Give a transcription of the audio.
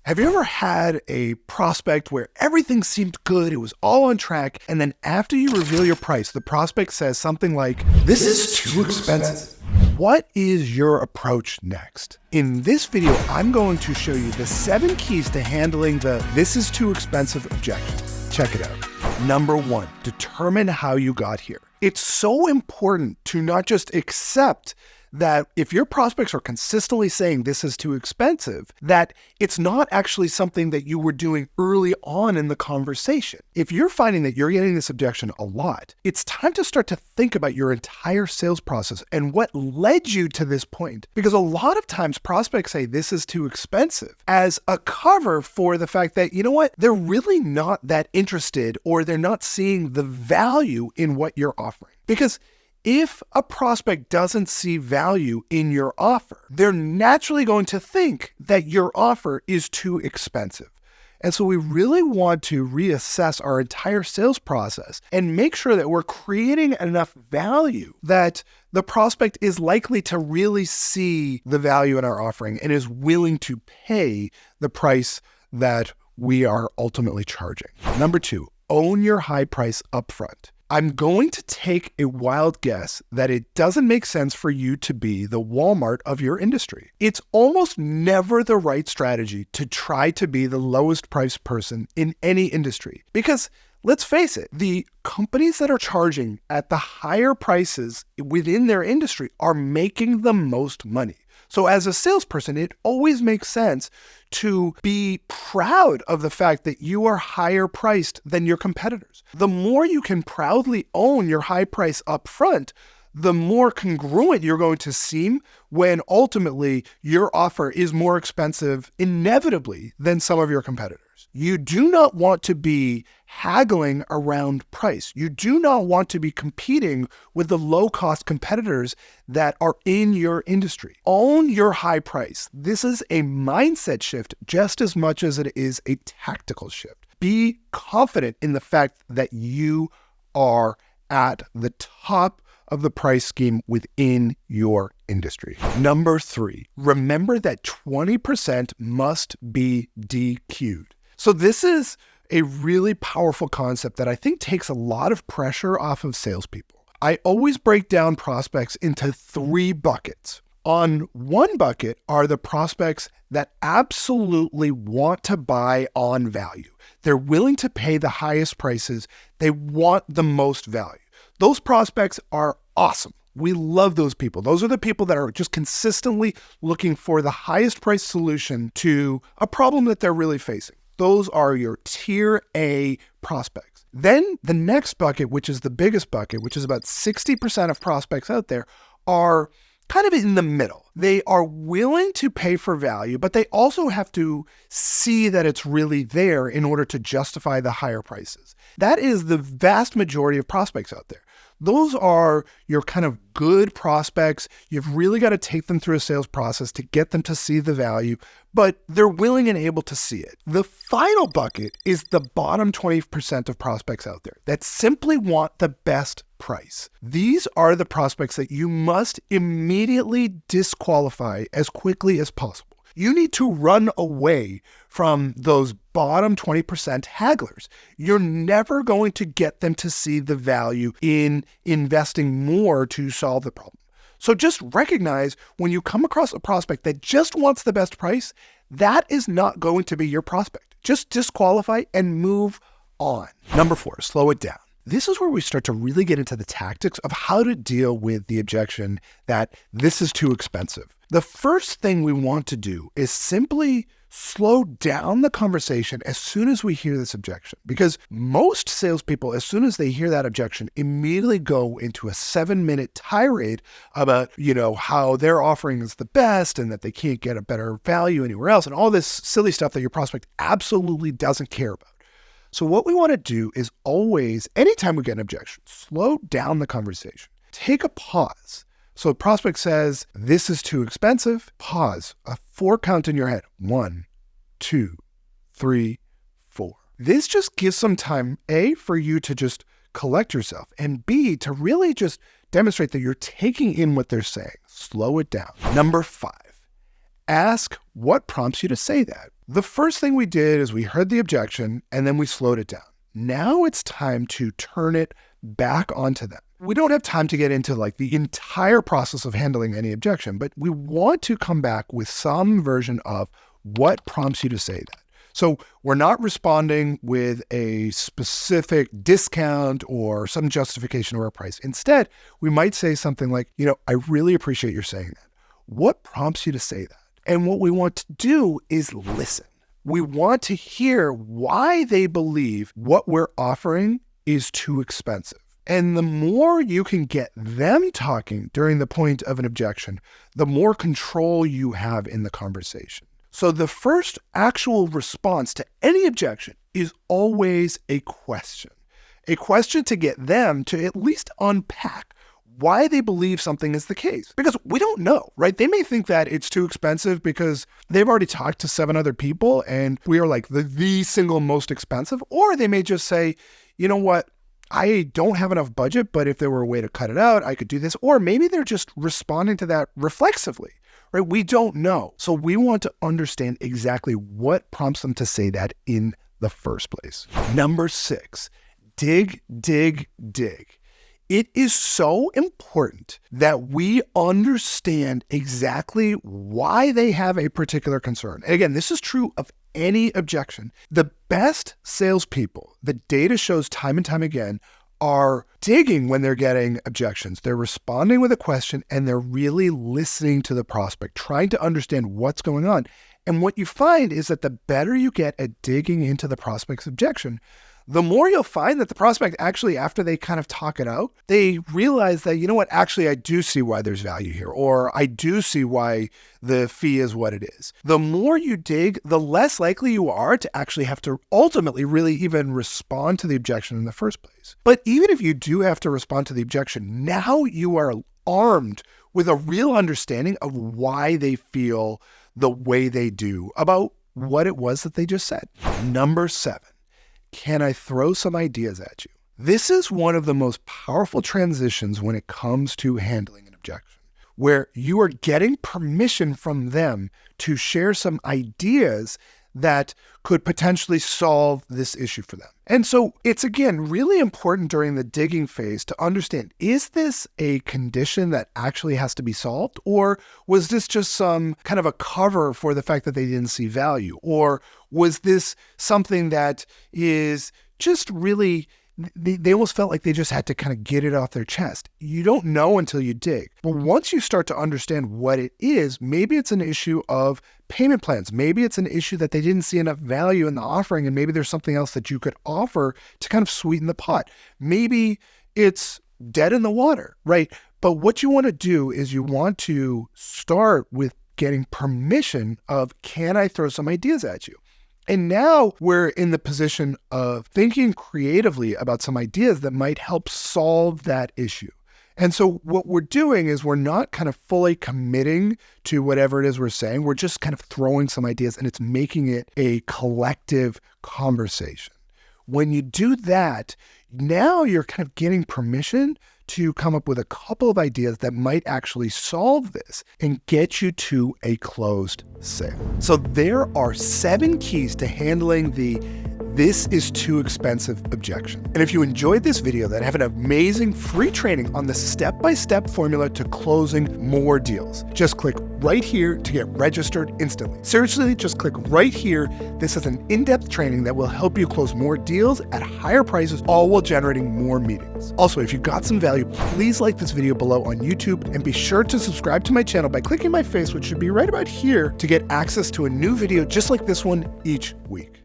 Have you ever had a prospect where everything seemed good, it was all on track, and then after you reveal your price, the prospect says something like, "This is too expensive"? What is your approach next? In this video, I'm going to show you the 7 keys to handling the "this is too expensive" objection. Check it out. Number 1, determine how you got here. It's so important to not just accept that if your prospects are consistently saying this is too expensive, that it's not actually something that you were doing early on in the conversation. If you're finding that you're getting this objection a lot, it's time to start to think about your entire sales process and what led you to this point. Because a lot of times prospects say this is too expensive as a cover for the fact that, you know what, they're really not that interested or they're not seeing the value in what you're offering. Because if a prospect doesn't see value in your offer, they're naturally going to think that your offer is too expensive. And so we really want to reassess our entire sales process and make sure that we're creating enough value that the prospect is likely to really see the value in our offering and is willing to pay the price that we are ultimately charging. Number 2, own your high price upfront. I'm going to take a wild guess that it doesn't make sense for you to be the Walmart of your industry. It's almost never the right strategy to try to be the lowest priced person in any industry. Because let's face it, the companies that are charging at the higher prices within their industry are making the most money. So as a salesperson, it always makes sense to be proud of the fact that you are higher priced than your competitors. The more you can proudly own your high price up front, the more congruent you're going to seem when ultimately your offer is more expensive inevitably than some of your competitors. You do not want to be haggling around price. You do not want to be competing with the low-cost competitors that are in your industry. Own your high price. This is a mindset shift just as much as it is a tactical shift. Be confident in the fact that you are at the top of the price scheme within your industry. Number 3, remember that 20% must be DQed. So this is a really powerful concept that I think takes a lot of pressure off of salespeople. I always break down prospects into 3 buckets. On one bucket are the prospects that absolutely want to buy on value. They're willing to pay the highest prices. They want the most value. Those prospects are awesome. We love those people. Those are the people that are just consistently looking for the highest price solution to a problem that they're really facing. Those are your tier A prospects. Then the next bucket, which is the biggest bucket, which is about 60% of prospects out there, are kind of in the middle. They are willing to pay for value, but they also have to see that it's really there in order to justify the higher prices. That is the vast majority of prospects out there. Those are your kind of good prospects. You've really got to take them through a sales process to get them to see the value, but they're willing and able to see it. The final bucket is the bottom 20% of prospects out there that simply want the best price. These are the prospects that you must immediately disqualify as quickly as possible. You need to run away from those bottom 20% hagglers. You're never going to get them to see the value in investing more to solve the problem. So just recognize when you come across a prospect that just wants the best price, that is not going to be your prospect. Just disqualify and move on. Number 4, slow it down. This is where we start to really get into the tactics of how to deal with the objection that this is too expensive. The first thing we want to do is simply slow down the conversation as soon as we hear this objection. Because most salespeople, as soon as they hear that objection, immediately go into a 7-minute tirade about, how their offering is the best and that they can't get a better value anywhere else and all this silly stuff that your prospect absolutely doesn't care about. So what we want to do is always, anytime we get an objection, slow down the conversation. Take a pause. So the prospect says, this is too expensive. Pause, a 4 count in your head. 1, 2, 3, 4. This just gives some time, A, for you to just collect yourself, and B, to really just demonstrate that you're taking in what they're saying. Slow it down. Number 5, Ask what prompts you to say that. The first thing we did is we heard the objection and then we slowed it down. Now it's time to turn it back onto them. We don't have time to get into like the entire process of handling any objection, but we want to come back with some version of what prompts you to say that. So we're not responding with a specific discount or some justification of our price. Instead, we might say something like, I really appreciate your saying that. What prompts you to say that? And what we want to do is listen. We want to hear why they believe what we're offering is too expensive. And the more you can get them talking during the point of an objection, the more control you have in the conversation. So the first actual response to any objection is always a question to get them to at least unpack why they believe something is the case. Because we don't know, right? They may think that it's too expensive because they've already talked to 7 other people and we are like the single most expensive. Or they may just say, you know what? I don't have enough budget, but if there were a way to cut it out, I could do this. Or maybe they're just responding to that reflexively, right? We don't know. So we want to understand exactly what prompts them to say that in the first place. Number 6, dig. It is so important that we understand exactly why they have a particular concern. And again, this is true of any objection. The best salespeople, the data shows time and time again, are digging when they're getting objections. They're responding with a question and they're really listening to the prospect, trying to understand what's going on. And what you find is that the better you get at digging into the prospect's objection, the more you'll find that the prospect actually, after they kind of talk it out, they realize that, actually, I do see why there's value here, or I do see why the fee is what it is. The more you dig, the less likely you are to actually have to ultimately really even respond to the objection in the first place. But even if you do have to respond to the objection, now you are armed with a real understanding of why they feel the way they do about what it was that they just said. Number 7. Can I throw some ideas at you? This is one of the most powerful transitions when it comes to handling an objection, where you are getting permission from them to share some ideas that could potentially solve this issue for them. And so it's, again, really important during the digging phase to understand, is this a condition that actually has to be solved? Or was this just some kind of a cover for the fact that they didn't see value? Or was this something that is just really, they almost felt like they just had to kind of get it off their chest? You don't know until you dig. But once you start to understand what it is, maybe it's an issue of payment plans. Maybe it's an issue that they didn't see enough value in the offering, and maybe there's something else that you could offer to kind of sweeten the pot. Maybe it's dead in the water, right? But what you want to do is you want to start with getting permission of, can I throw some ideas at you? And now we're in the position of thinking creatively about some ideas that might help solve that issue. And so what we're doing is we're not kind of fully committing to whatever it is we're saying. We're just kind of throwing some ideas and it's making it a collective conversation. When you do that, now you're kind of getting permission to come up with a couple of ideas that might actually solve this and get you to a closed sale. So there are 7 keys to handling the "this is too expensive" objection. And if you enjoyed this video, then I have an amazing free training on the step-by-step formula to closing more deals. Just click right here to get registered instantly. Seriously, just click right here. This is an in-depth training that will help you close more deals at higher prices, all while generating more meetings. Also, if you got some value, please like this video below on YouTube and be sure to subscribe to my channel by clicking my face, which should be right about here, to get access to a new video just like this one each week.